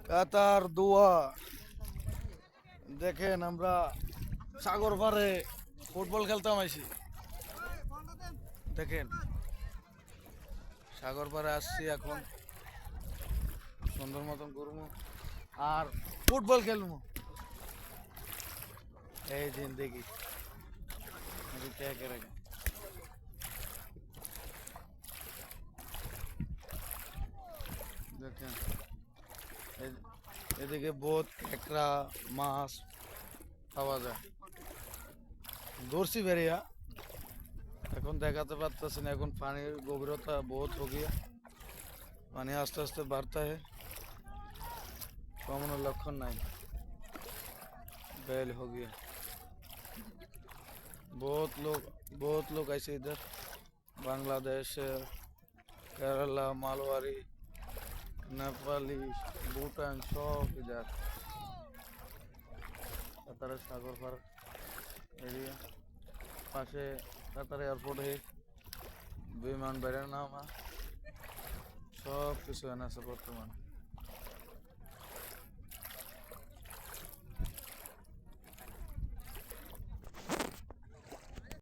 কাতার দোয়া দেখেন আমরা সাগর পাড়ে ফুটবল খেলতাম আইছি দেখেন সাগর পাড়ে আসছি এখন সুন্দর মতন করবো আর ফুটবল খেলবো এই দিন দেখি দেখেন এদিকে বোট কেকড়া মাছ পাওয়া যায় ধরছি বেরিয়া এখন দেখাতে পারতেছি না এখন পানির গভীরতা বহুত हो गया पानी आस्ते आस्ते बढ़ता है कमन लक्षण नहीं बैल हो गया बहुत लोग ऐसे इधर बांग्लादेश केरला मालवाड़ी नेपाली भूटान सब इधर कतार सागर पार एरिया पासे कतार एयरपोर्ट है विमान बेड़े नाम है सब किस बर्तमान